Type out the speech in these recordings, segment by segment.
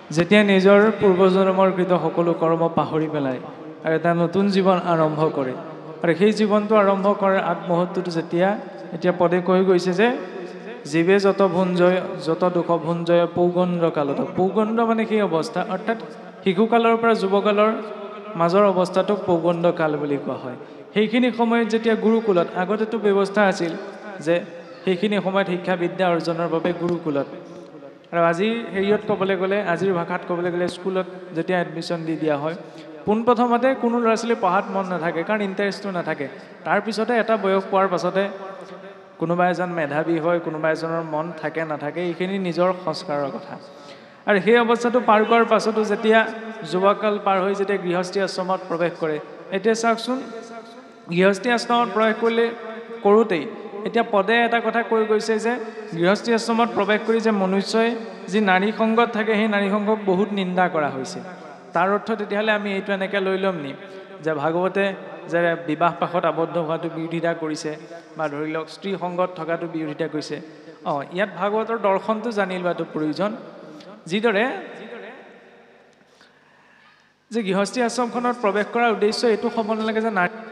যেতিয়া নিজৰ পূৰ্বজন্মৰ কৃত সকলো কৰ্ম পাহৰি পেলাই আৰু এটা নতুন জীৱন আৰম্ভ কৰে আৰু সেই জীৱনটো আৰম্ভ কৰাৰ আগমুহূৰ্তটো এতিয়া পদে কৈ গৈছে যে জীৱে যত ভুঞ্জয় যত দুখ ভুঞ্জয় পৌগণ্ড কালত পৌগণ্ড মানে সেই অৱস্থা অৰ্থাৎ শিশুকালৰ পৰা যুৱকালৰ মাজৰ অৱস্থাটোক পৌগণ্ড কাল বুলি কোৱা হয় সেইখিনি সময়ত যেতিয়া গুৰুকুলত আগতেতো ব্যৱস্থা আছিল যে সেইখিনি সময়ত শিক্ষা বিদ্যা অৰ্জনৰ বাবে গুৰুকুলত আৰু আজিৰ হেৰিয়ত ক'বলৈ গ'লে আজিৰ ভাষাত ক'বলৈ গ'লে স্কুলত যেতিয়া এডমিশ্যন দি দিয়া হয় পোনপ্ৰথমতে কোনো ল'ৰা ছোৱালী পঢ়াত মন নাথাকে কাৰণ ইণ্টাৰেষ্টটো নাথাকে তাৰপিছতে এটা বয়স পোৱাৰ পাছতে কোনোবা এজন মেধাৱী হয় কোনোবা এজনৰ মন থাকে নাথাকে এইখিনি নিজৰ সংস্কাৰৰ কথা আৰু সেই অৱস্থাটো পাৰ কৰাৰ পাছতো যেতিয়া যুৱকাল পাৰ হৈ যেতিয়া গৃহস্থী আশ্ৰমত প্ৰৱেশ কৰে এতিয়া চাওকচোন গৃহস্থী আশ্ৰমত প্ৰৱেশ কৰোঁতেই এতিয়া পদে এটা কথা কৈ গৈছে যে গৃহস্থী আশ্ৰমত প্ৰৱেশ কৰি যে মনুষ্যই যি নাৰী সংগত থাকে সেই নাৰী সংগক বহুত নিন্দা কৰা হৈছে তাৰ অৰ্থ তেতিয়াহ'লে আমি এইটো এনেকৈ লৈ ল'ম নি যে ভাগৱতে যে বিবাহ পাশত আবদ্ধ হোৱাটো বিৰোধিতা কৰিছে বা ধৰি লওক স্ত্ৰী সংগত থকাটো বিৰোধিতা কৰিছে ইয়াত ভাগৱতৰ দৰ্শনটো জানি লোৱাটো প্ৰয়োজন যিদৰে যে গৃহস্থী আশ্ৰমখনত প্ৰৱেশ কৰাৰ উদ্দেশ্য এইটো হ'ব নালাগে যে নাৰী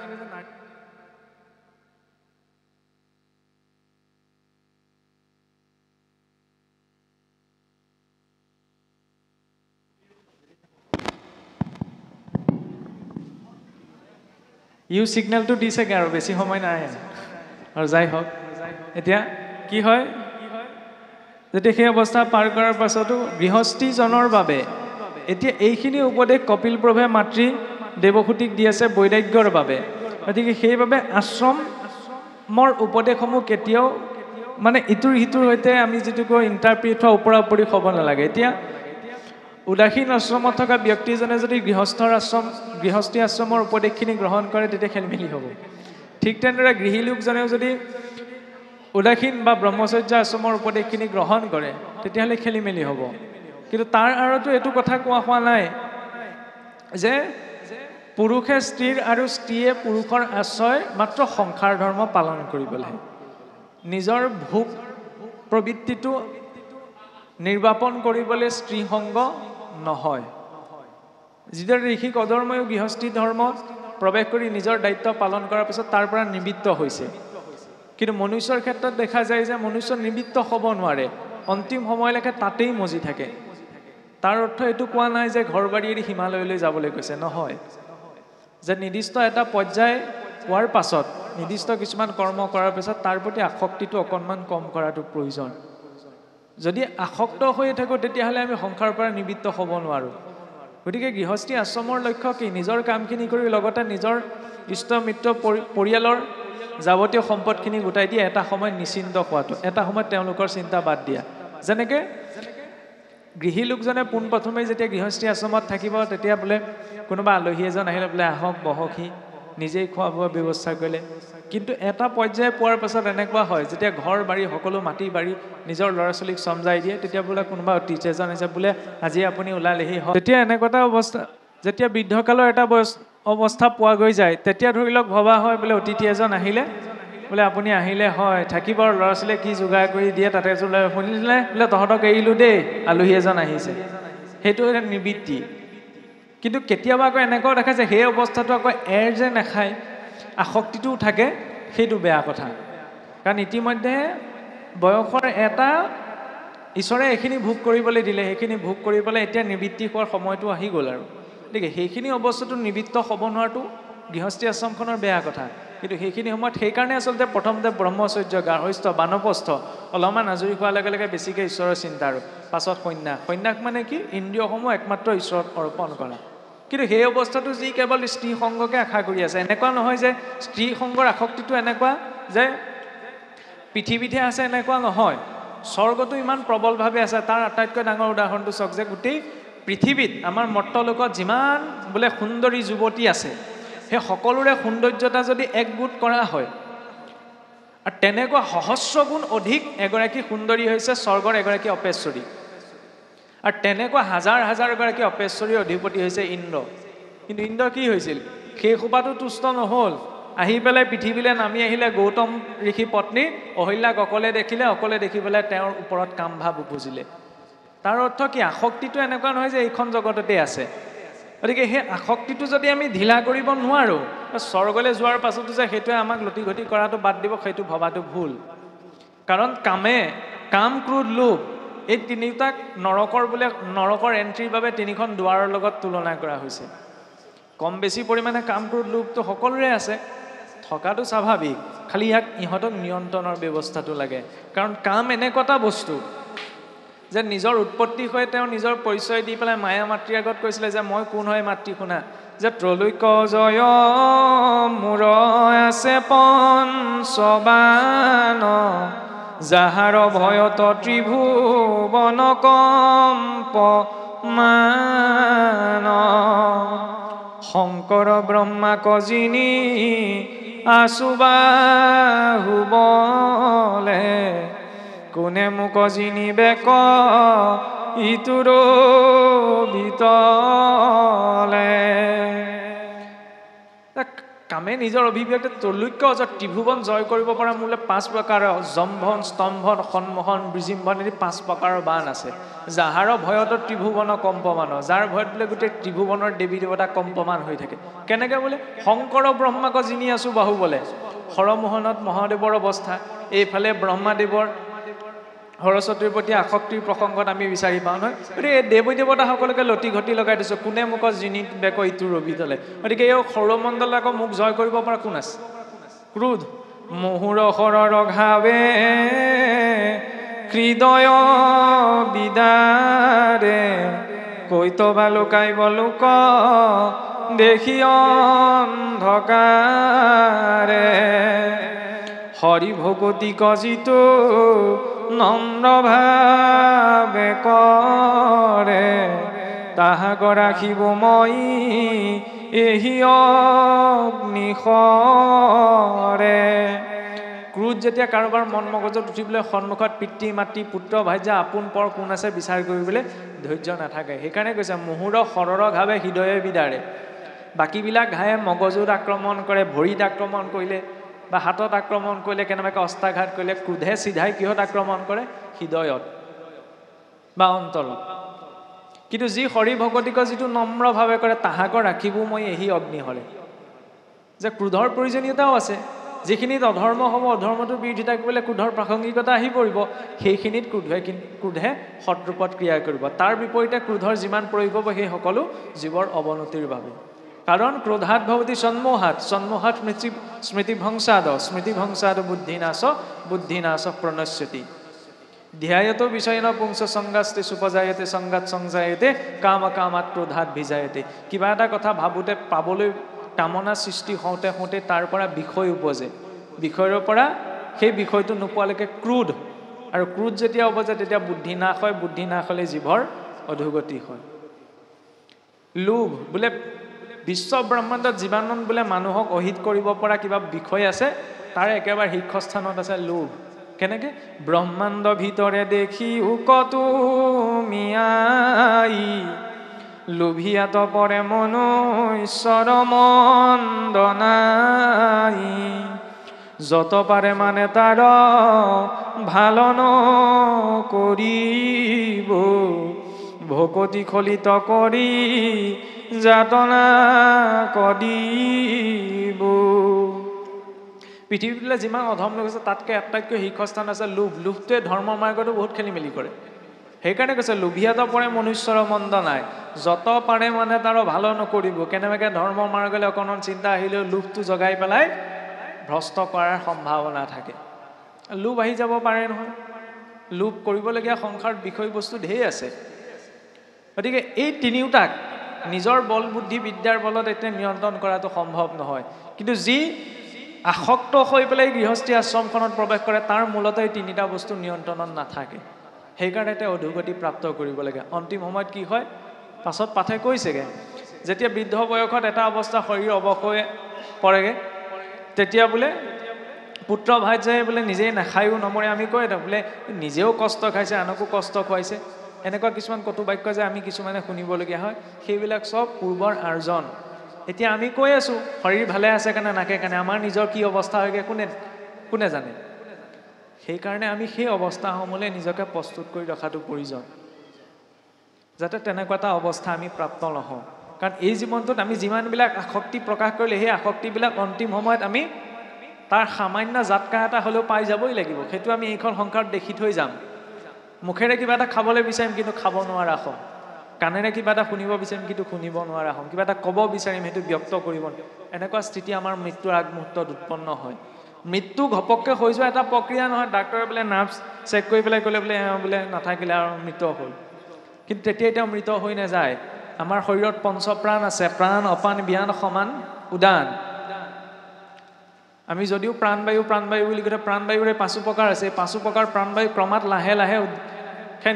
ইউ ছিগনেলটো দিছেগৈ আৰু বেছি সময় নাই আৰু যাই হওক এতিয়া কি হয় যেতিয়া সেই অৱস্থা পাৰ কৰাৰ পাছতো গৃহস্থীজনৰ বাবে এতিয়া এইখিনি উপদেশ কপিল প্ৰভুৱে মাতৃ দেৱসূতিক দি আছে বৈৰাগ্যৰ বাবে গতিকে সেইবাবে আশ্ৰমৰ উপদেশসমূহ কেতিয়াও মানে ইটোৰ সিটোৰ সৈতে আমি যিটো কওঁ ইণ্টাৰপ্ৰিট হোৱা ওপৰা ওপৰি হ'ব নালাগে এতিয়া উদাসীন আশ্ৰমত থকা ব্যক্তিজনে যদি গৃহস্থী আশ্ৰমৰ উপদেশখিনি গ্ৰহণ কৰে তেতিয়া খেলিমেলি হ'ব ঠিক তেনেদৰে গৃহী লোকজনেও যদি উদাসীন বা ব্ৰহ্মচৰ্য আশ্ৰমৰ উপদেশখিনি গ্ৰহণ কৰে তেতিয়াহ'লে খেলিমেলি হ'ব কিন্তু তাৰ আঁৰতো এইটো কথা কোৱা হোৱা নাই যে পুৰুষে স্ত্ৰীৰ আৰু স্ত্ৰীয়ে পুৰুষৰ আশ্ৰয় মাত্ৰ সংসাৰ ধৰ্ম পালন কৰিবলৈ নিজৰ ভোগ প্ৰবৃত্তিটো নিৰ্বাপন কৰিবলৈ স্ত্ৰী সংগ নহয় যিদৰে ঋষি কদৰ্ময়ো গৃহস্থী ধৰ্মত প্ৰৱেশ কৰি নিজৰ দায়িত্ব পালন কৰাৰ পিছত তাৰ পৰা নিবৃত্ত হৈছে কিন্তু মনুষ্যৰ ক্ষেত্ৰত দেখা যায় যে মনুষ্য নিবৃত্ত হ'ব নোৱাৰে অন্তিম সময়লৈকে তাতেই মজি থাকে তাৰ অৰ্থ এইটো কোৱা নাই যে ঘৰ বাৰী এৰি হিমালয়লৈ যাবলৈ কৈছে নহয় যে নিৰ্দিষ্ট এটা পৰ্যায় পোৱাৰ পাছত নিৰ্দিষ্ট কিছুমান কৰ্ম কৰাৰ পিছত তাৰ প্ৰতি আসক্তিটো অকণমান কম কৰাটো প্ৰয়োজন যদি আসক্ত হৈ থাকোঁ তেতিয়াহ'লে আমি সংসাৰৰ পৰা নিবৃত্ত হ'ব নোৱাৰোঁ গতিকে গৃহস্থী আশ্ৰমৰ লক্ষ্য কি নিজৰ কামখিনি কৰি লগতে নিজৰ ইষ্ট মিত্ৰ পৰিয়ালৰ যাৱতীয় সম্পদখিনি গোটাই দি এটা সময়ত নিশ্চিন্ত হোৱাটো এটা সময়ত তেওঁলোকৰ চিন্তা বাদ দিয়া যেনেকৈ গৃহী লোকজনে পোনপ্ৰথমেই যেতিয়া গৃহস্থী আশ্ৰমত থাকিব তেতিয়া বোলে কোনোবা আলহী এজন আহিলে বোলে আহক বহকহি নিজেই খোৱা বোৱা ব্যৱস্থা কৰিলে কিন্তু এটা পৰ্যায় পোৱাৰ পাছত এনেকুৱা হয় যেতিয়া ঘৰ বাৰী সকলো মাটি বাৰী নিজৰ ল'ৰা ছোৱালীক চমজাই দিয়ে তেতিয়া বোলে কোনোবা অতিথি এজন আহিছে বোলে আজি আপুনি ওলালেহি হয় তেতিয়া এনেকুৱা এটা অৱস্থা যেতিয়া বৃদ্ধকালৰ এটা অৱস্থা পোৱা গৈ যায় তেতিয়া ধৰি লওক ভবা হয় বোলে অতিথি এজন আহিলে বোলে আপুনি আহিলে হয় থাকিব ল'ৰা ছোৱালীয়ে কি যোগাৰ কৰি দিয়ে তাতে শুনিলে বোলে তহঁতক এৰিলোঁ দেই আলহী এজন আহিছে সেইটো এটা নিবৃত্তি কিন্তু কেতিয়াবা আকৌ এনেকুৱাও দেখা যায় সেই অৱস্থাটো আকৌ যে নাখায় আসক্তিটোও থাকে সেইটো বেয়া কথা কাৰণ ইতিমধ্যে বয়সৰ এটা ঈশ্বৰে এইখিনি ভোগ কৰিবলৈ দিলে সেইখিনি ভোগ কৰি পেলাই এতিয়া নিবৃত্তি হোৱাৰ সময়টো আহি গ'ল আৰু গতিকে সেইখিনি অৱস্থাটো নিবৃত্ত হ'ব নোৱাৰাটো গৃহস্থী আশ্ৰমখনৰ বেয়া কথা কিন্তু সেইখিনি সময়ত সেইকাৰণে আচলতে প্ৰথমতে ব্ৰহ্মচৰ্য গাৰ্হস্থ্য বানপ্ৰস্থ অলপমান আজৰি হোৱাৰ লগে লগে বেছিকৈ ঈশ্বৰৰ চিন্তা আৰু পাছত সন্ন্যাস মানে কি ইন্দ্ৰিয়সমূহ একমাত্ৰ ঈশ্বৰত অৰ্পণ কৰা কিন্তু সেই অৱস্থাটো যি কেৱল স্ত্ৰী সংগকে আশা কৰি আছে এনেকুৱা নহয় যে স্ত্ৰী সংগৰ আসক্তিটো এনেকুৱা যে পৃথিৱীতহে আছে এনেকুৱা নহয় স্বৰ্গটো ইমান প্ৰবলভাৱে আছে তাৰ আটাইতকৈ ডাঙৰ উদাহৰণটো চাওক যে গোটেই পৃথিৱীত আমাৰ মৰ্তলোকত যিমান বোলে সুন্দৰী যুৱতী আছে সেই সকলোৰে সৌন্দৰ্যতা যদি একগোট কৰা হয় আৰু তেনেকুৱা সহস্ৰ গুণ অধিক এগৰাকী সুন্দৰী হৈছে স্বৰ্গৰ এগৰাকী অপেশ্বৰী আৰু তেনেকুৱা হাজাৰ হাজাৰগৰাকী অপেশ্বৰীৰ অধিপতি হৈছে ইন্দ্ৰ কিন্তু ইন্দ্ৰ কি হৈছিল সেই সোপাটো তুষ্ট নহ'ল আহি পেলাই পৃথিৱীলৈ নামি আহিলে গৌতম ঋষি পত্নী অহল্যাক অকলে দেখি পেলাই তেওঁৰ ওপৰত কাম ভাৱ উপজিলে তাৰ অৰ্থ কি আসক্তিটো এনেকুৱা নহয় যে এইখন জগততে আছে গতিকে সেই আসক্তিটো যদি আমি ঢিলা কৰিব নোৱাৰোঁ স্বৰ্গলৈ যোৱাৰ পাছতো যে সেইটোৱে আমাক লটি ঘটি কৰাটো বাদ দিব সেইটো ভবাটো ভুল কাৰণ কাম ক্ৰোধ লোভ এই তিনিটাক নৰকৰ এণ্ট্ৰিৰ বাবে তিনিখন দুৱাৰৰ লগত তুলনা কৰা হৈছে কম বেছি পৰিমাণে কাম ক্ৰোধ লোভটো সকলোৰে আছে থকাটো স্বাভাৱিক খালি ইহঁতক নিয়ন্ত্ৰণৰ ব্যৱস্থাটো লাগে কাৰণ কাম এনেকুৱা এটা বস্তু যে নিজৰ উৎপত্তি হৈ তেওঁ নিজৰ পৰিচয় দি পেলাই মায়া মাতৃৰ আগত কৈছিলে যে মই কোন হয় মাতৃ শুনা যে ত্ৰৈলোক্য জয় মোৰ আছে পঞ্চবান যাহাৰ ভয়ত ত্ৰিভুৱন কম্প মান শংকৰ ব্ৰহ্মা কজিনী আছুবাহুবলে কোনে মোক জিনিবে ক ইটোৰ ভিতলে কামে নিজৰ অভিব্যক্তি ত্ৰৈলোক্য ত্ৰিভুৱন জয় কৰিব পৰা মোলে 5 প্ৰকাৰৰ জম্ভন স্তম্ভন সন্মোহন বিজিম্ভন এই 5 প্ৰকাৰৰ বান আছে যাহাৰ ভয়ত ত্ৰিভুৱন কম্পমান যাৰ ভয়ত বোলে গোটেই ত্ৰিভুৱনৰ দেৱী দেৱতা কম্পমান হৈ থাকে কেনেকৈ বোলে শংকৰ ব্ৰহ্মাক জিনি আছো বাহু বোলে হৰমোহনত মহাদেৱৰ অৱস্থা এইফালে ব্ৰহ্মাদেৱৰ সৰস্বতীৰ প্ৰতি আসক্তিৰ প্ৰসংগত আমি বিচাৰি পাওঁ নহয় গতিকে এই দেৱী দেৱতাসকলকে লটি ঘটি লগাই দিছোঁ কোনে মোক জিনিত বেক ইটোৰ ৰবিতলে গতিকে এই সৌৰমণ্ডল আকৌ মোক জয় কৰিব পৰা কোন আছে ক্ৰোধ মহুৰ শৰৰ ঘাৱে হৃদয় বিদাৰে কৈতবা লুকাইব লোক দেখি অন্ধকাৰে হৰি ভগতি কজিতো নম্ৰ ভাৱে কৰে তাহাক ৰাখিব মই এহি অগ্নিশৰে ক্ৰোধ যেতিয়া কাৰোবাৰ মন মগজত উঠিবলৈ সন্মুখত পিতৃ মাতৃ পুত্ৰ ভাইজা আপোন পৰ কোন আছে বিচাৰ কৰিবলৈ ধৈৰ্য নাথাকে সেইকাৰণে কৈছে মুহুৰ শৰৰ ঘাৱে হৃদয়ে বিদাৰে বাকীবিলাক ঘায়ে মগজুত আক্ৰমণ কৰে ভৰিত আক্ৰমণ কৰিলে বা হাতত আক্ৰমণ কৰিলে কেনেবাকৈ অস্ত্ৰাঘাত কৰিলে ক্ৰোধে চিধাই কিহত আক্ৰমণ কৰে হৃদয়ত বা অন্তৰত কিন্তু যি হৰি ভগতিক যিটো নম্ৰভাৱে কৰে তাহাক ৰাখিব মই এহি অগ্নিশৰে যে ক্ৰোধৰ প্ৰয়োজনীয়তাও আছে যিখিনিত অধৰ্ম হ'ব অধৰ্মটোৰ বিৰোধিতা কৰিবলৈ ক্ৰোধৰ প্ৰাসংগিকতা আহি পৰিব সেইখিনিত ক্ৰোধে সৎৰূপত ক্ৰিয়া কৰিব তাৰ বিপৰীতে ক্ৰোধৰ যিমান প্ৰয়োগ হ'ব সেই সকলো জীৱৰ অৱনতিৰ বাবে কাৰণ ক্ৰোধাত ভৱতি সন্মোহাত স্মৃতিভংসাদ বুদ্ধিনাশ প্ৰণশ্যতি ধ্যায়ত বিষয়ন পুংস সংগাস্তে সুপজায়তে সংগাত সংজায়তে কামাত ক্ৰোধাত ভিজায়তে কিবা এটা কথা ভাবোঁতে পাবলৈ কামনা সৃষ্টি হওঁতে হওঁতে তাৰ পৰা বিষয় উপজে বিষয়ৰ পৰা সেই বিষয়টো নোপোৱালৈকে ক্ৰোধ আৰু ক্ৰোধ যেতিয়া উপজে তেতিয়া বুদ্ধি নাশ হয় বুদ্ধি নাশ হ'লে জীৱৰ অধোগতি হয় লোভ বোলে বিশ্ব ব্ৰহ্মাণ্ডত যিমান বোলে মানুহক অহিত কৰিব পৰা কিবা বিষয় আছে তাৰ একেবাৰে শীৰ্ষস্থানত আছে লোভ কেনেকৈ ব্ৰহ্মাণ্ড ভিতৰে দেখি উকতো মিয়াই লোভিয়াত পৰে মনো ঈশ্বৰ মন্দনাই যত পাৰে মানে তাৰ ভাল নকৰিব ভকতি খলিত কৰি যাতনা কদিব পৃথিৱীলৈ যিমান অধম লোক আছে তাতকৈ আটাইতকৈ শীৰ্ষস্থান আছে লোভটোৱে ধৰ্ম মাৰ্গতো বহুত খেলি মেলি কৰে সেইকাৰণে কৈছে লোভিয়াত পৰে মনুষ্যৰ মন্দ নাই যত পাৰে মানে তাৰ ভাল নকৰিব কেনেবাকৈ ধৰ্ম মাৰ্গলৈ অকণমান চিন্তা আহিলেও লোভটো জগাই পেলাই ভ্ৰষ্ট কৰাৰ সম্ভাৱনা থাকে লোভ আহি যাব পাৰে নহয় লোভ কৰিবলগীয়া সংসাৰত বিষয়বস্তু ঢেৰ আছে গতিকে এই তিনিওটাক নিজৰ বল বুদ্ধি বিদ্যাৰ বলত এতিয়া নিয়ন্ত্ৰণ কৰাটো সম্ভৱ নহয় কিন্তু যি আসক্ত হৈ পেলাই গৃহস্থী আশ্ৰমখনত প্ৰৱেশ কৰে তাৰ মূলতে এই তিনিটা বস্তু নিয়ন্ত্ৰণত নাথাকে সেইকাৰণে তেওঁ অধোগতি প্ৰাপ্ত কৰিব লাগে অন্তিম সময়ত কি হয় পাছত পাঠে কৈছেগৈ যেতিয়া বৃদ্ধ বয়সত এটা অৱস্থা শৰীৰ অৱস হৈ পৰেগৈ তেতিয়া বোলে পুত্ৰ ভাইজাই বোলে নিজেই নাখায়ো নমৰে আমি কয় বোলে নিজেও কষ্ট খাইছে আনকো কষ্ট খুৱাইছে এনেকুৱা কিছুমান কটু বাক্য যে আমি কিছুমানে শুনিবলগীয়া হয় সেইবিলাক চব পূৰ্বৰ আৰ্জন এতিয়া আমি কৈ আছোঁ শৰীৰ ভালে আছে কাৰণে নাকে কাৰণে আমাৰ নিজৰ কি অৱস্থা হয়গৈ কোনে জানে সেইকাৰণে আমি সেই অৱস্থাসমূহলৈ নিজকে প্ৰস্তুত কৰি ৰখাটো প্ৰয়োজন যাতে তেনেকুৱা এটা অৱস্থা আমি প্ৰাপ্ত নহওঁ। কাৰণ এই জীৱনটোত আমি যিমানবিলাক আসক্তি প্ৰকাশ কৰিলে সেই আসক্তিবিলাক অন্তিম সময়ত আমি তাৰ সামান্য জাতকা এটা হ'লেও পাই যাবই লাগিব। সেইটো আমি এইখন সংসাৰত দেখি থৈ যাম। মুখেৰে কিবা এটা খাবলৈ বিচাৰিম কিন্তু খাব নোৱাৰা হ'ম, কাণেৰে কিবা এটা শুনিব বিচাৰিম কিন্তু শুনিব নোৱাৰা হ'ম, কিবা এটা ক'ব বিচাৰিম সেইটো ব্যক্ত কৰিব নোৱাৰিম। এনেকুৱা স্থিতি আমাৰ মৃত্যুৰ আগমুহূৰ্তত উৎপন্ন হয়। মৃত্যু ঘপককৈ হৈ যোৱা এটা প্ৰক্ৰিয়া নহয়। ডাক্তৰে বোলে নাৰ্ভছ চেক কৰি পেলাই ক'লে বোলে বোলে নাথাকিলে আৰু মৃত হ'ল, কিন্তু তেতিয়া তেওঁ মৃত হৈ নাযায়। আমাৰ শৰীৰত পঞ্চপ্ৰাণ আছে, প্ৰাণ অপান ব্যান সমান উদান। আমি যদিও প্ৰাণবায়ু বুলি কওঁ, প্ৰাণবায়ুৰে 5 প্ৰকাৰ আছে। 5 প্ৰকাৰ প্ৰাণবায়ু ক্ৰমাৎ লাহে লাহে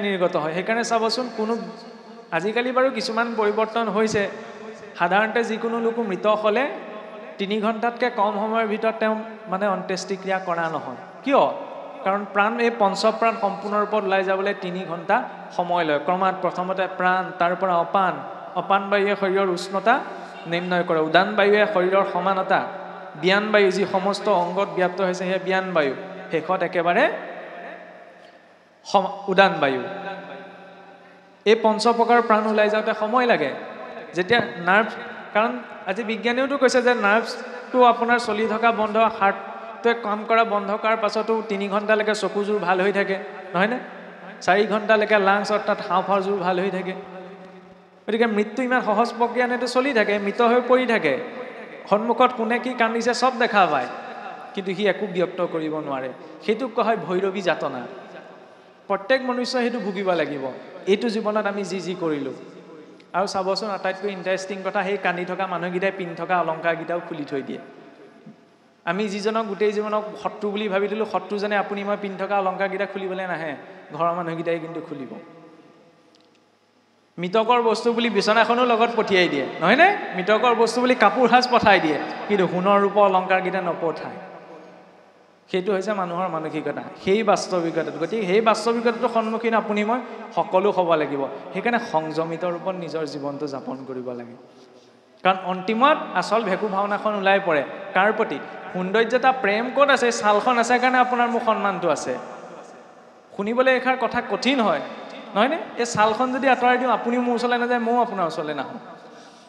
নিৰ্গত হয়। সেইকাৰণে চাবচোন কোনো আজিকালি বাৰু কিছুমান পৰিৱৰ্তন হৈছে। সাধাৰণতে যিকোনো লোক মৃত হ'লে 3 ঘণ্টাতকৈ কম সময়ৰ ভিতৰত তেওঁ মানে অন্ত্যেষ্টিক্ৰিয়া কৰা নহয়। কিয়? কাৰণ প্ৰাণ এই পঞ্চপ্ৰাণ সম্পূৰ্ণ ৰূপত ওলাই যাবলৈ 3 ঘণ্টা সময় লয়। ক্ৰমাৎ প্ৰথমতে প্ৰাণ, তাৰ পৰা অপান বায়ুৱে শৰীৰৰ উষ্ণতা নিৰ্ণয় কৰে, উদান বায়ুৱে শৰীৰৰ সমানতা, ব্যান বায়ু যি সমস্ত অংগত ব্যাপ্ত হৈছে সেই ব্যান বায়ু, শেষত একেবাৰে উদান বায়ু। এই 5 প্ৰকাৰ প্ৰাণ ওলাই যাওঁতে সময় লাগে। যেতিয়া নাৰ্ভ, কাৰণ আজি বিজ্ঞানীওতো কৈছে যে নাৰ্ভছটো আপোনাৰ চলি থকা বন্ধ, হাৰ্টটোৱে কাম কৰা বন্ধ কৰাৰ পাছতো 3 ঘণ্টালৈকে চকুযোৰ ভাল হৈ থাকে, নহয়নে? 4 ঘণ্টালৈকে লাংছ অৰ্থাৎ হাওঁফাওঁযোৰ ভাল হৈ থাকে। গতিকে মৃত্যু ইমান সহজ প্ৰক্ৰিয়া নেটো চলি থাকে, মৃত হৈ পৰি থাকে। সন্মুখত কোনে কি কান্দিছে চব দেখা পায়, কিন্তু সি একো ব্যক্ত কৰিব নোৱাৰে। সেইটোক কোৱা হয় ভৈৰৱী যাতনা। প্ৰত্যেক মনুষ্যই সেইটো ভুগিব লাগিব এইটো জীৱনত আমি যি কৰিলোঁ। আৰু চাবচোন আটাইতকৈ ইণ্টাৰেষ্টিং কথা, সেই কান্দি থকা মানুহকেইটাই পিন্ধি থকা অলংকাৰকেইটাও খুলি থৈ দিয়ে। আমি যিজনক গোটেই জীৱনক শত্ৰু বুলি ভাবি দিলোঁ, শত্ৰুজনে আপুনি মই পিন্ধি থকা অলংকাৰকেইটা খুলিবলৈ নাহে, ঘৰৰ মানুহকেইটাই কিন্তু খুলিব। মৃতকৰ বস্তু বুলি বিচনাখনো লগত পঠিয়াই দিয়ে, নহয়নে? মৃতকৰ বস্তু বুলি কাপোৰ সাজ পঠাই দিয়ে, কিন্তু সোণৰ ৰূপৰ অলংকাৰকেইটা নপঠায়। সেইটো হৈছে মানুহৰ মানসিকতা, সেই বাস্তৱিকতাটো। গতিকে সেই বাস্তৱিকতাটো সন্মুখীন আপুনি মই সকলো হ'ব লাগিব। সেইকাৰণে সংযমিত ৰূপত নিজৰ জীৱনটো যাপন কৰিব লাগে। কাৰণ অন্তিমত আচল ভেকু ভাওনাখন ওলাই পৰে কাৰ প্ৰতি? সৌন্দৰ্যতা প্ৰেম ক'ত আছে? ছালখন আছে কাৰণে আপোনাৰ মোৰ সন্মানটো আছে। শুনিবলৈ এষাৰ কথা কঠিন হয়, নহয়নে? এই ছালখন যদি আঁতৰাই দিওঁ, আপুনিও মোৰ ওচৰলৈ নাযায়, ময়ো আপোনাৰ ওচৰলৈ নাহোঁ।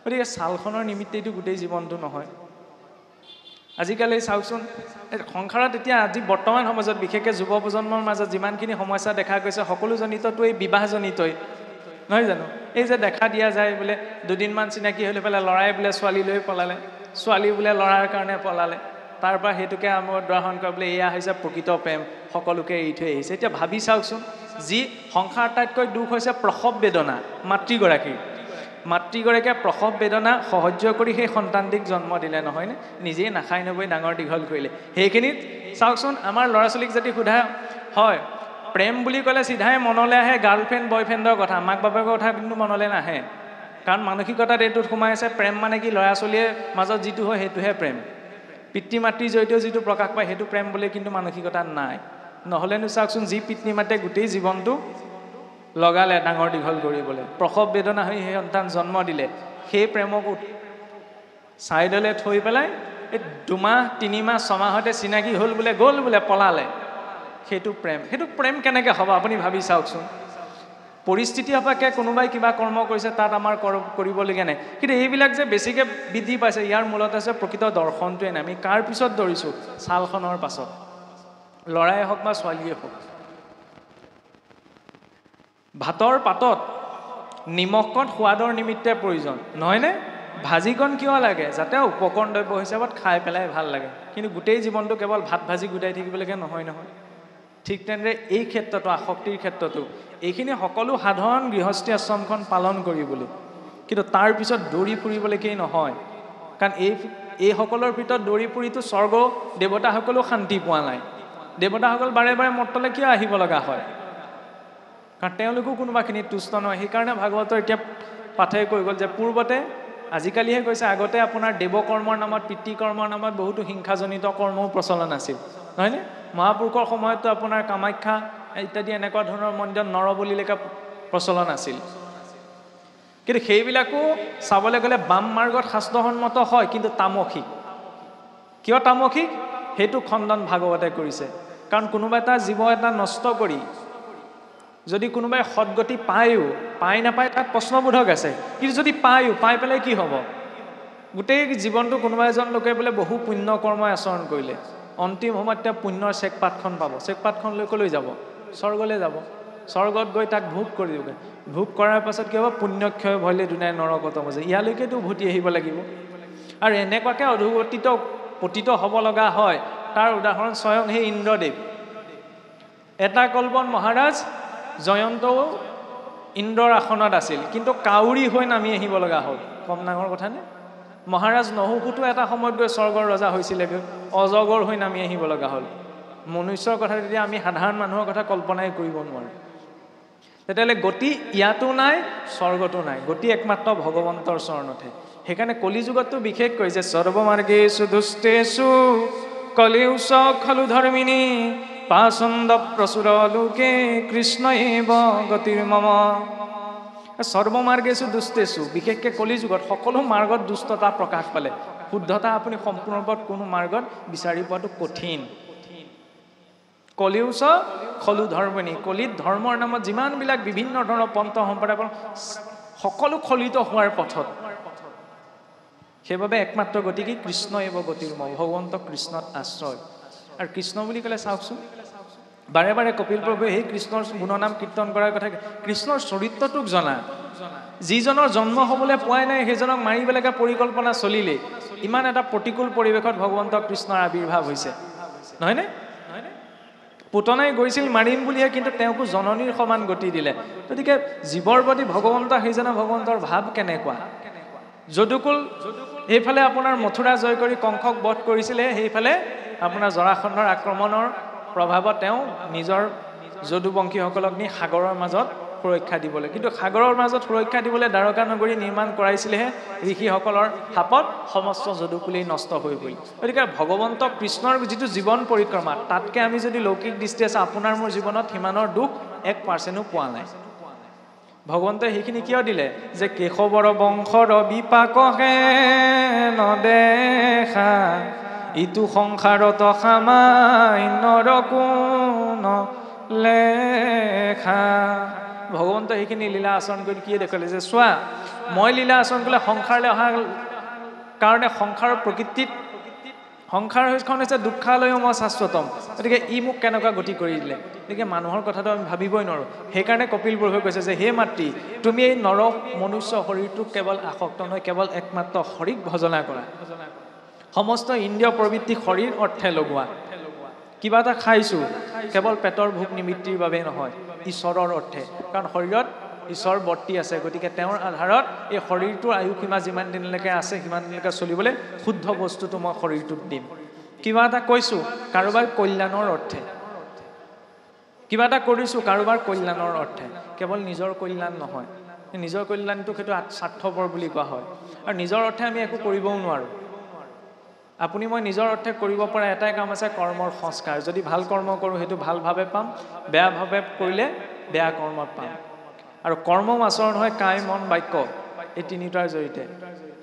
গতিকে ছালখনৰ নিমিত্তেইটো গোটেই জীৱনটো নহয়। আজিকালি চাওকচোন সংসাৰত এতিয়া আজি বৰ্তমান সমাজত বিশেষকৈ যুৱ প্ৰজন্মৰ মাজত যিমানখিনি সমস্যা দেখা গৈছে সকলোজনিতটো এই বিবাহজনিতই, নহয় জানো? এই যে দেখা দিয়া যায় বোলে 2 দিনমান চিনাকি হৈ লৈ পেলাই ল'ৰাই বোলে ছোৱালী লৈ পলালে, ছোৱালী বোলে ল'ৰাৰ কাৰণে পলালে, তাৰ পৰা সেইটোকে আমাৰ উদাহৰণ কৰা বোলে এয়া হৈছে প্ৰকৃত প্ৰেম, সকলোকে এৰি থৈ আহিছে। এতিয়া ভাবি চাওকচোন, যি সংসাৰ আটাইতকৈ দুখ হৈছে প্ৰসৱ বেদনা মাতৃগৰাকীয়ে প্ৰসৱ বেদনা সহ্য কৰি সেই সন্তানটিক জন্ম দিলে, নহয়নে? নিজেই নাখাই নবৈ ডাঙৰ দীঘল কৰিলে। সেইখিনিত চাওকচোন আমাৰ ল'ৰা ছোৱালীক যদি সোধা হয় প্ৰেম বুলি ক'লে চিধাই মনলৈ আহে গাৰ্লফ্ৰেণ্ড বয়ফ্ৰেণ্ডৰ কথা, মাক বাপেকৰ কথা কিন্তু মনলৈ নাহে। কাৰণ মানসিকতাত এইটোত সোমাই আছে প্ৰেম মানে কি ল'ৰা ছোৱালীৰ মাজত যিটো হয় সেইটোহে প্ৰেম। পিতৃ মাতৃৰ জৰিয়তেও যিটো প্ৰকাশ পায় সেইটো প্ৰেম বুলি কিন্তু মানসিকতাত নাই। নহ'লেনো চাওকচোন যি পিতৃ মাতৃয়ে গোটেই জীৱনটো লগালে ডাঙৰ দীঘল কৰিবলৈ, প্ৰসৱ বেদনা হৈ সেই সন্তান জন্ম দিলে, সেই প্ৰেমক ছাইডলৈ থৈ পেলাই এই 2 মাহ 3 মাহ 6 মাহতে চিনাকি হ'ল বোলে গ'ল বোলে পলালে, সেইটো প্ৰেম কেনেকৈ হ'ব? আপুনি ভাবি চাওকচোন। পৰিস্থিতি সাপেক্ষে কোনোবাই কিবা কৰ্ম কৰিছে তাত আমাৰ কৰিবলগীয়া নাই, কিন্তু এইবিলাক যে বেছিকৈ বৃদ্ধি পাইছে ইয়াৰ মূলত আছে প্ৰকৃত দৰ্শনটোৱে নাই। আমি কাৰ পিছত দৌৰিছোঁ? ছালখনৰ পাছত, ল'ৰাই হওক বা ছোৱালীয়ে হওক। ভাতৰ পাতত নিমখকণ সোৱাদৰ নিমিত্তে প্ৰয়োজন, নহয়নে? ভাজিকণ কিয় লাগে? যাতে উপকৰণ দ্ৰব্য হিচাপত খাই পেলাই ভাল লাগে, কিন্তু গোটেই জীৱনটো কেৱল ভাত ভাজি গোটাই থাকিবলৈকে নহয়। ঠিক তেনেদৰে এই ক্ষেত্ৰতো আসক্তিৰ ক্ষেত্ৰতো এইখিনি সকলো সাধাৰণ গৃহস্থী আশ্ৰমখন পালন কৰিবলৈ, কিন্তু তাৰ পিছত দৌৰি ফুৰিবলৈকেই নহয়। কাৰণ এইসকলৰ ভিতৰত দৌৰি ফুৰিতো স্বৰ্গ দেৱতাসকলেও শান্তি পোৱা নাই। দেৱতাসকল বাৰে বাৰে মৰ্তলৈ কিয় আহিব লগা হয়? কাৰণ তেওঁলোকো কোনোবাখিনিত তুষ্ট নহয়। সেইকাৰণে ভাগৱতৰ এতিয়া পাঠে কৈ গ'ল যে পূৰ্বতে, আজিকালিহে কৈছে, আগতে আপোনাৰ দেৱকৰ্মৰ নামত পিতৃকৰ্মৰ নামত বহুতো হিংসাজনিত কৰ্মও প্ৰচলন আছিল, নহয়নে? মহাপুৰুষৰ সময়তো আপোনাৰ কামাখ্যা ইত্যাদি এনেকুৱা ধৰণৰ মন্দিৰত নৰবলিলৈকে প্ৰচলন আছিল। কিন্তু সেইবিলাকো চাবলৈ গ'লে বাম মাৰ্গত শাস্ত্ৰসন্মত হয়, কিন্তু তামসিক। কিয় তামসিক? সেইটো খণ্ডন ভাগৱতে কৰিছে। কাৰণ কোনোবা এটা জীৱ এটা নষ্ট কৰি যদি কোনোবাই সৎগতি পায়ো পাই নাপায় তাত প্ৰশ্নবোধক আছে কিন্তু যদি পায়ো পাই পেলাই কি হ'ব গোটেই জীৱনটো কোনোবা এজন লোকে বোলে বহু পুণ্য কৰ্ম আচৰণ কৰিলে অন্তিম সময়ত তেওঁ পুণ্যৰ চেকপাতখন পাব চেকপাতখন লৈ কলৈ যাব স্বৰ্গলৈ যাব স্বৰ্গত গৈ তাক ভোগ কৰিবগৈ ভোগ কৰাৰ পাছত কি হ'ব পুণ্যক্ষয় ভলে দুনাই নৰকত মজে ইয়ালৈকেতো উভতি আহিব লাগিব আৰু এনেকুৱাকৈ অধোগতিত পতিত হ'ব লগা হয় তাৰ উদাহৰণ স্বয়ং সেই ইন্দ্ৰদেৱ এটা কল্পন মহাৰাজ জয়ন্তও ইন্দ্ৰৰ আসনত আছিল কিন্তু কাউৰী হৈ নামি আহিব লগা হ'ল কম ডাঙৰ কথা নে মহাৰাজ নহুকুতো এটা সময়ত গৈ স্বৰ্গৰ ৰজা হৈছিলে অজগৰ হৈ নামি আহিব লগা হ'ল মনুষ্যৰ কথা তেতিয়া আমি সাধাৰণ মানুহৰ কথা কল্পনাই কৰিব নোৱাৰোঁ তেতিয়াহ'লে গতি ইয়াতো নাই স্বৰ্গতো নাই গতি একমাত্ৰ ভগৱন্তৰ চৰণতহে সেইকাৰণে কলিযুগততো বিশেষকৈ যে সৰ্বমাৰ্গেষু দুষ্টেষু কলিউষ খলু ধৰ্মিণী পাচন্দ প্ৰচুৰ লোকে কৃষ্ণ এব গতিৰ মম সৰ্বমাৰ্গেষু দুষ্টেষু বিশেষকৈ কলিযুগত সকলো মাৰ্গত দুষ্টতা প্ৰকাশ পালে শুদ্ধতা আপুনি সম্পূৰ্ণৰূপত কোনো মাৰ্গত বিচাৰি পোৱাটো কঠিন কলিউষ খলু ধৰ্মিণী কলিত ধৰ্মৰ নামত যিমানবিলাক বিভিন্ন ধৰণৰ পন্থ সম্প্ৰদায় সকলো খলিত হোৱাৰ পথত সেইবাবে একমাত্ৰ গতি কি কৃষ্ণ এব গতিৰ মম ভগৱন্ত কৃষ্ণত আশ্ৰয় আৰু কৃষ্ণ বুলি ক'লে চাওকচোন বাৰে বাৰে কপিল প্ৰভুৱে সেই কৃষ্ণৰ গুণনাম কীৰ্তন কৰাৰ কথা কৃষ্ণৰ চৰিত্ৰটোক জনা যিজনৰ জন্ম হ'বলৈ পোৱাই নাই সেইজনক মাৰি পেলাকে পৰিকল্পনা চলিলে ইমান এটা প্ৰতিকূল পৰিৱেশত ভগৱন্ত কৃষ্ণৰ আৱিৰ্ভাৱ হৈছে নহয়নে পুতনাই গৈছিল মাৰিম বুলিহে কিন্তু তেওঁকো জননীৰ সমান গতি দিলে গতিকে জীৱৰ প্ৰতি ভগৱন্ত সেইজনা ভগৱন্তৰ ভাৱ কেনেকুৱা যদুকুল এইফালে আপোনাৰ মথুৰা জয় কৰি কংসক বধ কৰিছিলে সেইফালে আপোনাৰ জৰাসন্ধৰ আক্ৰমণৰ প্ৰভাৱত তেওঁ নিজৰ যদুবংশীসকলক নি সাগৰৰ মাজত সুৰক্ষা দিবলৈ কিন্তু সাগৰৰ মাজত সুৰক্ষা দিবলৈ দ্বাৰকা নগৰী নিৰ্মাণ কৰাইছিলেহে ঋষিসকলৰ হাপত সমস্ত যদুকুলেই নষ্ট হৈ পৰিল গতিকে ভগৱন্ত কৃষ্ণৰ যিটো জীৱন পৰিক্ৰমা তাতকৈ আমি যদি লৌকিক দৃষ্টি আছে আপোনাৰ মোৰ জীৱনত সিমানৰ দুখ 1% পোৱা নাই ভগৱন্তই সেইখিনি কিয় দিলে যে কেশৱৰ বংশৰ বিপাকহে নদেখা ইটো সংসাৰত সামাই নৰকোন লেখা ভগৱন্ত সেইখিনি লীলা আচৰণ কৰি কি দেখুৱালে যে চোৱা মই লীলা আচৰণ কৰিলে সংসাৰলৈ অহাৰ কাৰণে সংসাৰৰ প্ৰকৃতিত সংসাৰখন হৈছে দুঃখালয় মই শাশ্বতম গতিকে ই মোক কেনেকুৱা গতি কৰি দিলে গতিকে মানুহৰ কথাটো আমি ভাবিবই নোৱাৰোঁ সেইকাৰণে কপিল প্ৰভুৱে কৈছে যে হে মাতৃ তুমি এই নৰ মনুষ্য শৰীৰটোক কেৱল আসক্ত নহয় কেৱল একমাত্ৰ হৰিক ভজনা কৰা সমস্ত ইন্দ্ৰিয় প্ৰবৃত্তি শৰীৰ অৰ্থে লগোৱা কিবা এটা খাইছোঁ কেৱল পেটৰ ভোক নিমিত্তিৰ বাবে নহয় ঈশ্বৰৰ অৰ্থে কাৰণ শৰীৰত ঈশ্বৰ বৰ্তি আছে গতিকে তেওঁৰ আধাৰত এই শৰীৰটোৰ আয়ুসীমা যিমান দিনলৈকে আছে সিমান দিনলৈকে চলিবলৈ শুদ্ধ বস্তুটো মই শৰীৰটোক দিম কিবা এটা কৈছোঁ কাৰোবাৰ কল্যাণৰ অৰ্থে কিবা এটা কৰিছোঁ কাৰোবাৰ কল্যাণৰ অৰ্থে কেৱল নিজৰ কল্যাণ নহয় নিজৰ কল্যাণটোক সেইটো স্বাৰ্থপৰ বুলি কোৱা হয় আৰু নিজৰ অৰ্থে আমি একো কৰিবও নোৱাৰোঁ আপুনি মই নিজৰ অৰ্থে কৰিব পৰা এটাই কাম আছে কৰ্মৰ সংস্কাৰ যদি ভাল কৰ্ম কৰোঁ সেইটো ভালভাৱে পাম বেয়াভাৱে কৰিলে বেয়া কৰ্মত পাম আৰু কৰ্ম আচৰণ হয় কায় মন বাক্য এই তিনিটাৰ জৰিয়তে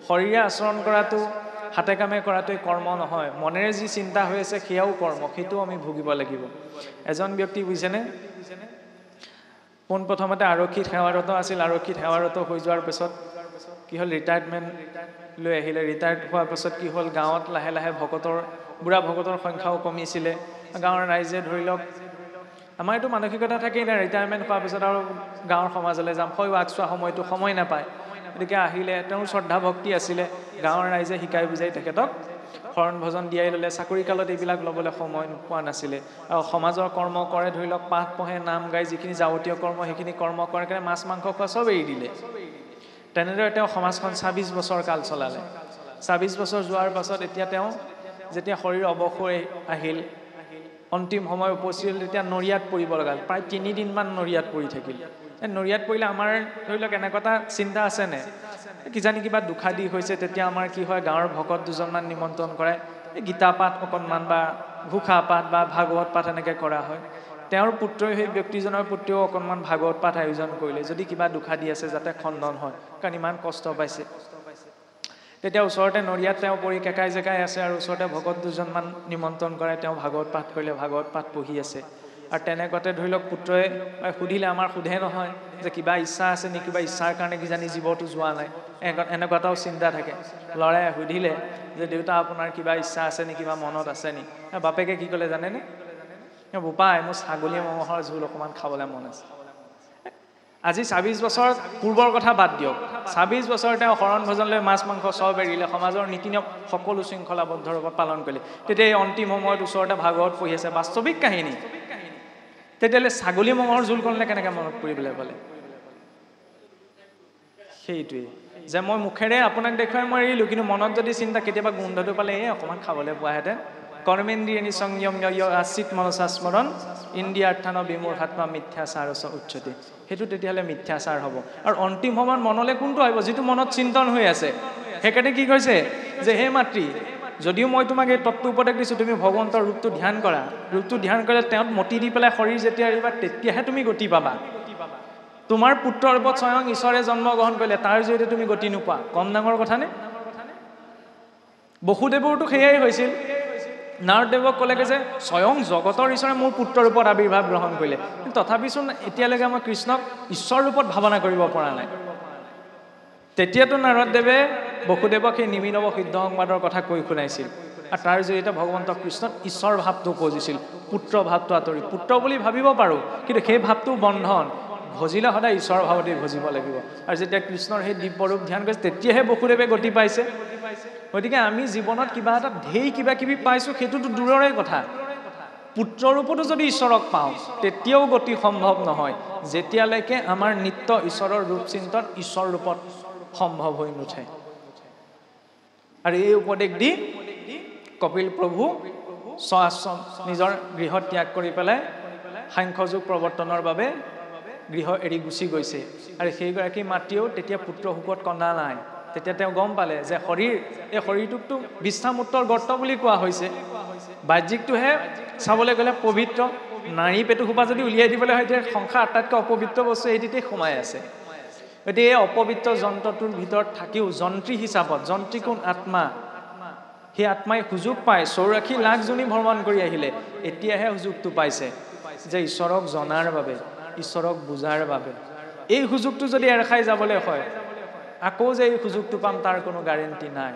শৰীৰে আচৰণ কৰাটো হাতে কামে কৰাটোৱে কৰ্ম নহয় মনেৰে যি চিন্তা হৈ আছে সেয়াও কৰ্ম সেইটো আমি ভুগিব লাগিব এজন ব্যক্তি বুজিছেনে পোনপ্ৰথমতে আৰক্ষীত সেৱাৰত আছিল আৰক্ষীত সেৱাৰত হৈ যোৱাৰ পিছত কি হ'ল ৰিটায়াৰমেণ্ট লৈ আহিলে ৰিটায়াৰ্ড হোৱাৰ পাছত কি হ'ল গাঁৱত লাহে লাহে বুঢ়া ভকতৰ সংখ্যাও কমিছিলে গাঁৱৰ ৰাইজে ধৰি লওক আমাৰ এইটো মানসিকতা থাকেই না ৰিটায়াৰমেণ্ট হোৱাৰ পিছত আৰু গাঁৱৰ সমাজলৈ যাম হয় আগচোৱা সময়টো সময় নাপায় গতিকে আহিলে তেওঁৰ শ্ৰদ্ধা ভক্তি আছিলে গাঁৱৰ ৰাইজে শিকাই বুজাই তেখেতক শৰণ ভজন দিয়াই ল'লে চাকৰি কালত এইবিলাক ল'বলৈ সময় পোৱা নাছিলে আৰু সমাজৰ কৰ্ম কৰে ধৰি লওক পাঠ পঢ়ে নাম গাই যিখিনি যাৱতীয় কৰ্ম সেইখিনি কৰ্ম কৰে কাৰণে মাছ মাংস খোৱা চব এৰি দিলে তেনেদৰে তেওঁ সমাজখন ২৬ বছৰ কাল চলালে ২৬ বছৰ যোৱাৰ পাছত এতিয়া তেওঁ যেতিয়া শৰীৰ অৱসৰ আহিল অন্তিম সময় উপস্থিত হ'ল তেতিয়া নৰিয়াত পৰিব লগাল প্ৰায় ৩ দিনমান নৰিয়াত পৰি থাকিল নৰিয়াত পৰিলে আমাৰ ধৰি লওক এনেকুৱা এটা চিন্তা আছেনে কিজানি কিবা দুখাদি হৈছে তেতিয়া আমাৰ কি হয় গাঁৱৰ ভকত দুজনমান নিমন্ত্ৰণ কৰায় গীতা পাঠ অকণমান বা ঘোষা পাঠ বা ভাগৱত পাঠ এনেকৈ কৰা হয় তেওঁৰ পুত্ৰই সেই ব্যক্তিজনৰ পুত্ৰও অকণমান ভাগৱত পাঠ আয়োজন কৰিলে যদি কিবা দুখাদি আছে যাতে খণ্ডন হয় কাৰণ ইমান কষ্ট পাইছে তেতিয়া ওচৰতে নৰিয়াত তেওঁ পৰি কেকাই জেকাই আছে আৰু ওচৰতে ভকত দুজনমান নিমন্ত্ৰণ কৰাই তেওঁ ভাগৱত পাঠ কৰিলে ভাগৱত পাঠ পঢ়ি আছে আৰু তেনেকুৱাতে ধৰি লওক পুত্ৰই সুধিলে, আমাৰ সোধে নহয় যে কিবা ইচ্ছা আছে নেকি, কিবা ইচ্ছাৰ কাৰণে কিজানি জীৱটো যোৱা নাই, এনেকুৱা এটাও চিন্তা থাকে। ল'ৰাই সুধিলে যে দেউতা আপোনাৰ কিবা ইচ্ছা আছে নেকি, কিবা মনত আছে নেকি? বাপেকে কি ক'লে জানেনে? বোপাই মোৰ ছাগলী মঙহৰ জোল অকণমান খাবলৈ মন আছে। আজি ২৬ বছৰ পূৰ্বৰ কথা বাদ দিয়ক, ২৬ বছৰ তেওঁ শৰণ ভজন লৈ মাছ মাংস চব এৰিলে, সমাজৰ নীতি নিয়ম সকলো শৃংখলাবদ্ধ ৰূপত পালন কৰিলে। তেতিয়া এই অন্তিম সময়ত ওচৰতে ভাগৱত পঢ়ি আছে, বাস্তৱিক কাহিনী। তেতিয়াহ'লে ছাগলী মঙহৰ জোল ক'লে কেনেকৈ মনত পৰিবলৈ পালে? সেইটোৱেই যে মই মুখেৰে আপোনাক দেখুৱাই মই এৰিলোঁ, কিন্তু মনত যদি চিন্তা কেতিয়াবা গোন্ধটো পালে অকণমান খাবলৈ পোৱাহেঁতেন। কৰ্মেন্দ্ৰিয়াণি সংযম আচিত মনসা স্মৰণ ইন্দ্ৰিয়াৰ্থান বিমূঢ়াত্মা মিথ্যাচাৰচ উচ্যতে। সেইটো তেতিয়াহ'লে মিথ্যাচাৰ হ'ব। আৰু অন্তিম সময়ত মনলৈ কোনটো আহিব? যিটো মনত চিন্তন হৈ আছে। সেইকাৰণে কি কৈছে যে হে মাতৃ, যদিও মই তোমাক এই তত্ত্ব উপদেশ দিছোঁ, তুমি ভগৱন্তৰ ৰূপটো ধ্যান কৰা। ৰূপটো ধ্যান কৰিলে তেওঁত মতি দি পেলাই শৰীৰ যেতিয়া এৰিবা তেতিয়াহে তুমি গতি পাবা। তোমাৰ পুত্ৰৰ ৰূপত স্বয়ং ঈশ্বৰে জন্মগ্ৰহণ কৰিলে, তাৰ জৰিয়তে তুমি গতি নোপোৱা। কম ডাঙৰ কথানে? বসুদেৱৰতো সেয়াই হৈছিল। নাৰদেৱক ক'লেগৈ যে স্বয়ং জগতৰ ঈশ্বৰে মোৰ পুত্ৰৰ ৰূপত আৱিৰ্ভাৱ গ্ৰহণ কৰিলে, কিন্তু তথাপিচোন এতিয়ালৈকে মই কৃষ্ণক ঈশ্বৰ ৰূপত ভাৱনা কৰিব পৰা নাই। তেতিয়াতো নাৰদদেৱে বসুদেৱক সেই নিমিনৱ সিদ্ধ সংবাদৰ কথা কৈ শুনাইছিল, আৰু তাৰ জৰিয়তে ভগৱন্তক কৃষ্ণত ঈশ্বৰ ভাৱটো উপজিছিল। পুত্ৰ ভাৱটো আঁতৰি পুত্ৰ বুলি ভাবিব পাৰোঁ, কিন্তু সেই ভাৱটো বন্ধন। ভজিলে সদায় ঈশ্বৰৰ ভাৱতেই ভজিব লাগিব। আৰু যেতিয়া কৃষ্ণৰ সেই দিব্যৰূপ ধ্যান কৰিছে তেতিয়াহে বসুদেৱে গতি পাইছে। গতিকে আমি জীৱনত কিবা এটা ঢেৰ কিবা কিবি পাইছোঁ, সেইটোতো দূৰৰে কথা। পুত্ৰৰূপতো যদি ঈশ্বৰক পাওঁ তেতিয়াও গতি সম্ভৱ নহয়, যেতিয়ালৈকে আমাৰ নিত্য ঈশ্বৰৰ ৰূপ চিন্তন ঈশ্বৰ ৰূপত সম্ভৱ হৈ নুঠে। আৰু এই উপদেশ দি কপিল প্ৰভু স্বাশ্ৰম নিজৰ গৃহ ত্যাগ কৰি পেলাই সাংখ্যযোগ প্ৰৱৰ্তনৰ বাবে গৃহ এৰি গুচি গৈছে। আৰু সেইগৰাকী মাতৃয়েও তেতিয়া পুত্ৰ শোকত কন্দা নাই। তেতিয়া তেওঁ গম পালে যে এই শৰীৰটোকতো বিশ্ৰামোত্তৰ গৰ্ত বুলি কোৱা হৈছে, বাহ্যিকটোহে চাবলৈ গ'লে পবিত্ৰ। নাৰী পেটুসোপা যদি উলিয়াই দিবলৈ হয়, তেতিয়া সংসাৰ আটাইতকৈ অপবিত্ৰ বস্তু এইটিতে সোমাই আছে। গতিকে এই অপবিত্ৰ যন্ত্ৰটোৰ ভিতৰত থাকিও যন্ত্ৰী হিচাপত, যন্ত্ৰী কোন? আত্মা। সেই আত্মাই সুযোগ পায় ৮৪ লাখ জনী ভ্ৰমণ কৰি আহিলে, এতিয়াহে সুযোগটো পাইছে যে ঈশ্বৰক জনাৰ বাবে, ঈশ্বৰক বুজাৰ বাবে। এই সুযোগটো যদি এৰ খাই যাবলৈ হয়, আকৌ যে এই সুযোগটো পাম তাৰ কোনো গেৰেণ্টি নাই।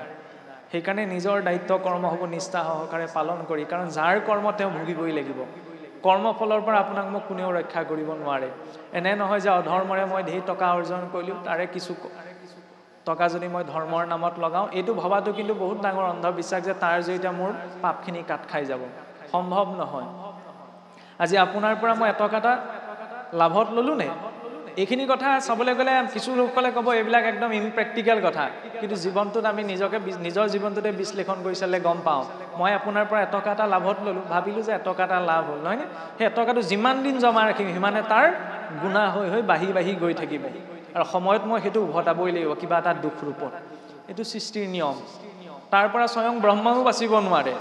সেইকাৰণে নিজৰ দায়িত্ব কৰ্মসমূহ নিষ্ঠা সহকাৰে পালন কৰি, কাৰণ যাৰ কৰ্ম তেওঁ ভুগিবই লাগিব। কৰ্মফলৰ পৰা আপোনাক মোক কোনেও ৰক্ষা কৰিব নোৱাৰে। এনে নহয় যে অধৰ্মৰে মই ধেৰ টকা অৰ্জন কৰিলোঁ, তাৰে কিছু টকা যদি মই ধৰ্মৰ নামত লগাওঁ, এইটো ভবাটো কিন্তু বহুত ডাঙৰ অন্ধবিশ্বাস যে তাৰ জৰিয়তে মোৰ পাপখিনি কাট খাই যাব। সম্ভৱ নহয়। আজি আপোনাৰ পৰা মই এটকা এটা লাভত ল'লোঁ নে? এইখিনি কথা চাবলৈ গ'লে কিছু লোকসকলে ক'ব এইবিলাক একদম ইমপ্ৰেক্টিকেল কথা, কিন্তু জীৱনটোত আমি নিজৰ জীৱনটোতে বিশ্লেষণ কৰি চালে গম পাওঁ। মই আপোনাৰ পৰা এটকা এটা লাভত ল'লোঁ, ভাবিলোঁ যে এটকা এটা লাভ হ'ল, নহয়নে? সেই এটকাটো যিমান দিন জমা ৰাখিম সিমানে তাৰ গুণা হৈ হৈ বাঢ়ি বাঢ়ি গৈ থাকিব, আৰু সময়ত মই সেইটো উভতাবই লাগিব কিবা এটা দুখ ৰূপত। এইটো সৃষ্টিৰ নিয়ম। তাৰ পৰা স্বয়ং ব্ৰহ্মাও বাচিব নোৱাৰে,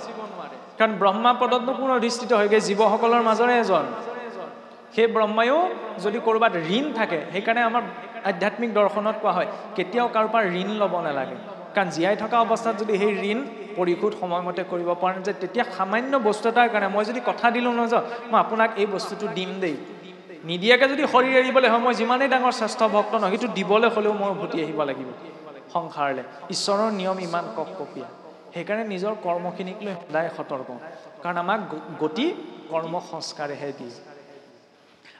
কাৰণ ব্ৰহ্মা পদতনো কোন অধিষ্ঠিত হয়গৈ? জীৱসকলৰ মাজৰে এজন। সেই ব্ৰহ্মায়ো যদি ক'ৰবাত ঋণ থাকে, সেইকাৰণে আমাৰ আধ্যাত্মিক দৰ্শনত কোৱা হয় কেতিয়াও কাৰোবাৰ পৰা ঋণ ল'ব নালাগে, কাৰণ জীয়াই থকা অৱস্থাত যদি সেই ঋণ পৰিশোধ সময়মতে কৰিব পৰা নাযায়, তেতিয়া সামান্য বস্তু এটাৰ কাৰণে মই যদি কথা দিলোঁ নহয় যে মই আপোনাক এই বস্তুটো দিম দেই, নিদিয়াকৈ যদি শৰীৰ এৰিবলৈ হয়, মই যিমানেই ডাঙৰ শ্ৰেষ্ঠ ভক্ত নহয়, সেইটো দিবলৈ হ'লেও মই উভতি আহিব লাগিব সংসাৰলৈ। ঈশ্বৰৰ নিয়ম ইমান কপকপীয়া। সেইকাৰণে নিজৰ কৰ্মখিনিক লৈ সদায় সতৰ্ক, কাৰণ আমাক গতি কৰ্ম সংস্কাৰেহে দিয়ে।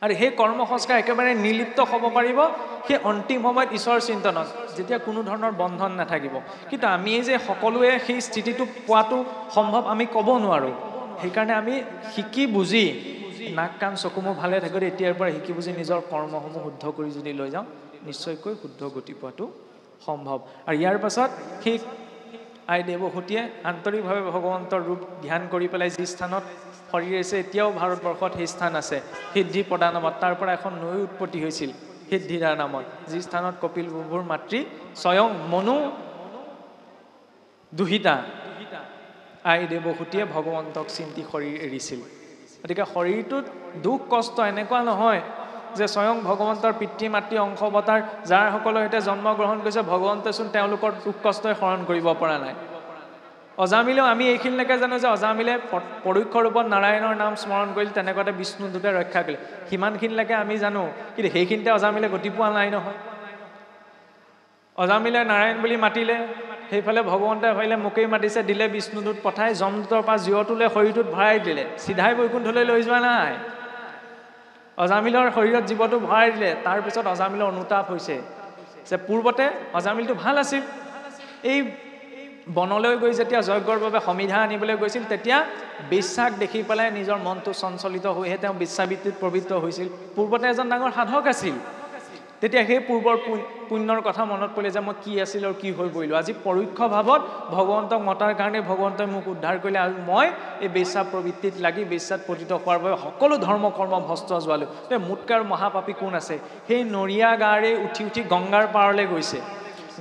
আৰু সেই কৰ্ম সংস্কাৰ একেবাৰে নিলিপ্ত হ'ব পাৰিব সেই অন্তিম সময়ত ঈশ্বৰ চিন্তনত, যেতিয়া কোনো ধৰণৰ বন্ধন নাথাকিব। কিন্তু আমি যে সকলোৱে সেই স্থিতিটো পোৱাটো সম্ভৱ আমি ক'ব নোৱাৰোঁ। সেইকাৰণে আমি শিকি বুজি, নাক কাণ চকুমুখ ভালে থাকোঁতে এতিয়াৰ পৰা শিকি বুজি নিজৰ কৰ্মসমূহ শুদ্ধ কৰি যদি লৈ যাওঁ, নিশ্চয়কৈ শুদ্ধ গতি পোৱাটো সম্ভৱ। আৰু ইয়াৰ পাছত সেই আই দেৱহূতিয়ে আন্তৰিকভাৱে ভগৱন্তৰ ৰূপ ধ্যান কৰি পেলাই যি স্থানত শৰীৰ আছে, এতিয়াও ভাৰতবৰ্ষত সেই স্থান আছে সিদ্ধিপদা নামত। তাৰ পৰা এখন নৈ উৎপত্তি হৈছিল সিদ্ধিদাৰ নামত, যি স্থানত কপিল প্ৰভুৰ মাতৃ স্বয়ং মনু দুহিতা আই দেৱহূতিয়ে ভগৱন্তক চিন্তি শৰীৰ এৰিছিল। গতিকে শৰীৰটোত দুখ কষ্ট এনেকুৱা নহয় যে স্বয়ং ভগৱন্তৰ পিতৃ মাতৃ অংশ অৱতাৰ যাৰ সকলৰ সৈতে জন্মগ্ৰহণ কৰিছে, ভগৱন্তচোন তেওঁলোকৰ দুখ কষ্টই হৰণ কৰিব পৰা নাই। অজামিলেও আমি এইখিনিলৈকে জানো যে অজামিলে পৰোক্ষ ৰূপত নাৰায়ণৰ নাম স্মৰণ কৰিলে তেনেকুৱাতে বিষ্ণুদূতে ৰক্ষা কৰিলে সিমানখিনিলৈকে আমি জানো কিন্তু সেইখিনিতে অজামিলে গতি পোৱা নাই নহয় অজামিলে নাৰায়ণ বুলি মাতিলে সেইফালে ভগৱন্তই ভাবিলে মোকেই মাতিছে দিলে বিষ্ণুদূত পঠাই যমদূতৰ পৰা জীৱটোলৈ শৰীৰটোত ভৰাই দিলে চিধাই বৈকুণ্ঠলৈ লৈ যোৱা নাই অজামিলৰ শৰীৰত জীৱটো ভৰাই দিলে তাৰপিছত অজামিলৰ অনুতাপ হৈছে যে পূৰ্বতে অজামিলটো ভাল আছিল এই বনলৈ গৈ যেতিয়া যজ্ঞৰ বাবে সমিধা আনিবলৈ গৈছিল তেতিয়া বিশ্বাস দেখি পেলাই নিজৰ মনটো চঞ্চলিত হৈহে তেওঁ বিশ্বাবৃত্তিত প্ৰবৃত্ত হৈছিল পূৰ্বতে এজন ডাঙৰ সাধক আছিল তেতিয়া সেই পূৰ্বৰ পুণ্যৰ কথা মনত পৰিলে যে মই কি আছিল আৰু কি হৈ পৰিলোঁ আজি পৰোক্ষ ভাৱত ভগৱন্তক মতাৰ কাৰণে ভগৱন্তই মোক উদ্ধাৰ কৰিলে আৰু মই এই বিশ্বাস প্ৰবৃত্তিত লাগি বিশ্বাস পতিত হোৱাৰ বাবে সকলো ধৰ্ম কৰ্ম ভস্ত যোৱালোঁ মোতকৈ আৰু মহাপাপী কোন আছে সেই নৰিয়া গাৰে উঠি উঠি গংগাৰ পাৰলৈ গৈছে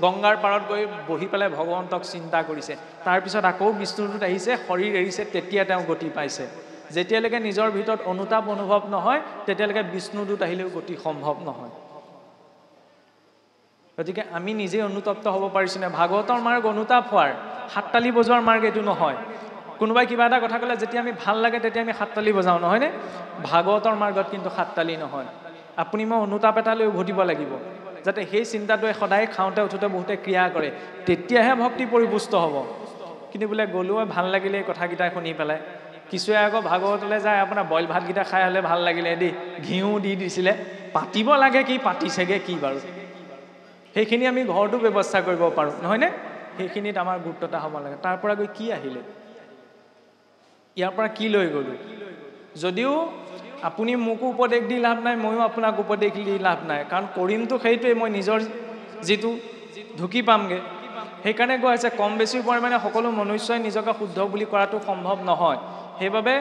গংগাৰ পাৰত গৈ বহি পেলাই ভগৱন্তক চিন্তা কৰিছে তাৰপিছত আকৌ বিষ্ণুদূত আহিছে শৰীৰ এৰিছে তেতিয়া তেওঁ গতি পাইছে যেতিয়ালৈকে নিজৰ ভিতৰত অনুতাপ অনুভৱ নহয় তেতিয়ালৈকে বিষ্ণুদূত আহিলেও গতি সম্ভৱ নহয় গতিকে আমি নিজে অনুতপ্ত হ'ব পাৰিছোঁ নে ভাগৱতৰ মাৰ্গ অনুতাপ হোৱাৰ হাততালি বজোৱাৰ মাৰ্গ এইটো নহয় কোনোবাই কিবা এটা কথা ক'লে যেতিয়া আমি ভাল লাগে তেতিয়া আমি হাততালি বজাওঁ নহয়নে ভাগৱতৰ মাৰ্গত কিন্তু হাততালি নহয় আপুনি মই অনুতাপ এটা লৈ উভতিব লাগিব যাতে সেই চিন্তাটোৱে সদায় খাওঁতে উঠোতে বহুতে ক্ৰিয়া কৰে তেতিয়াহে ভক্তি পৰিপুষ্ট হ'ব কিন্তু বোলে গ'লোঁ ভাল লাগিলে এই কথাকেইটা শুনি পেলাই কিছুৱে আকৌ ভাগৱতলৈ যায় আপোনাৰ বইল ভাতকেইটা খাই হ'লে ভাল লাগিলে দেই ঘিউ দি দিছিলে পাতিব লাগে কি পাতিছেগৈ কি বাৰু সেইখিনি আমি ঘৰটো ব্যৱস্থা কৰিব পাৰোঁ নহয়নে সেইখিনিত আমাৰ গুৰুত্বতা হ'ব লাগে তাৰ পৰা গৈ কি আহিলে ইয়াৰ পৰা কি লৈ গ'লোঁ যদিও আপুনি মোকো উপদেশ দি লাভ নাই ময়ো আপোনাক উপদেশ দি লাভ নাই কাৰণ কৰিমটো সেইটোৱে মই নিজৰ যিটো ঢুকি পামগৈ সেইকাৰণে কোৱা হৈছে কম বেছি পৰিমাণে সকলো মনুষ্যই নিজকে শুদ্ধ বুলি কৰাটো সম্ভৱ নহয় সেইবাবে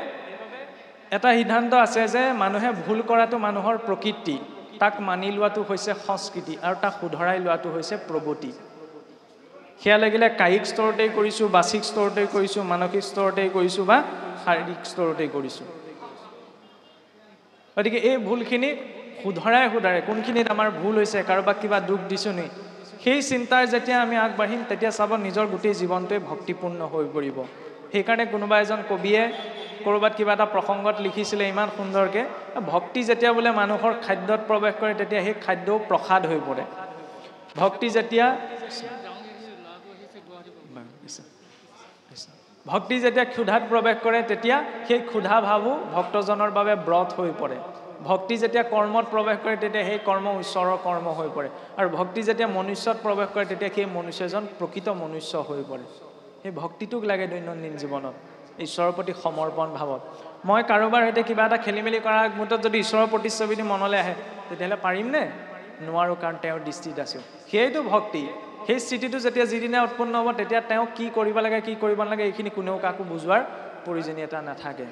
এটা সিদ্ধান্ত আছে যে মানুহে ভুল কৰাটো মানুহৰ প্ৰকৃতি তাক মানি লোৱাটো হৈছে সংস্কৃতি আৰু তাক শুধৰাই লোৱাটো হৈছে প্ৰগতি সেয়া লাগিলে কায়িক স্তৰতেই কৰিছোঁ বাচিক স্তৰতেই কৰিছোঁ মানসিক স্তৰতেই কৰিছোঁ বা শাৰীৰিক স্তৰতেই কৰিছোঁ গতিকে এই ভুলখিনি শুধৰাই কোনখিনিত আমাৰ ভুল হৈছে কাৰোবাক কিবা দুখ দিছোঁ নি সেই চিন্তাৰ যেতিয়া আমি আগবাঢ়িম তেতিয়া চাব নিজৰ গোটেই জীৱনটোৱে ভক্তিপূৰ্ণ হৈ পৰিব সেইকাৰণে কোনোবা এজন কবিয়ে ক'ৰবাত কিবা এটা প্ৰসংগত লিখিছিলে ইমান সুন্দৰকৈ ভক্তি যেতিয়া বোলে মানুহৰ খাদ্যত প্ৰৱেশ কৰে তেতিয়া সেই খাদ্যও প্ৰসাদ হৈ পৰে ভক্তি যেতিয়া ক্ষুধাত প্ৰৱেশ কৰে তেতিয়া সেই ক্ষুধা ভাৱো ভক্তজনৰ বাবে ব্ৰত হৈ পৰে ভক্তি যেতিয়া কৰ্মত প্ৰৱেশ কৰে তেতিয়া সেই কৰ্ম ঈশ্বৰৰ কৰ্ম হৈ পৰে আৰু ভক্তি যেতিয়া মনুষ্যত প্ৰৱেশ কৰে তেতিয়া সেই মনুষ্যজন প্ৰকৃত মনুষ্য হৈ পৰে সেই ভক্তিটোক লাগে দৈনন্দিন জীৱনত ঈশ্বৰৰ প্ৰতি সমৰ্পণ ভাৱত মই কাৰোবাৰ সৈতে কিবা এটা খেলি মেলি কৰাৰ আগমুহূৰ্তত যদি ঈশ্বৰৰ প্ৰতিচ্ছবিটো মনলৈ আহে তেতিয়াহ'লে পাৰিমনে নোৱাৰোঁ কাৰণ তেওঁৰ দৃষ্টিত আছোঁ সেইটো ভক্তি সেই স্থিতিটো যেতিয়া যিদিনা উৎপন্ন হ'ব তেতিয়া তেওঁ কি কৰিব লাগে কি কৰিব নালাগে এইখিনি কোনেও কাকো বুজোৱাৰ প্ৰয়োজনীয়তা নাথাকে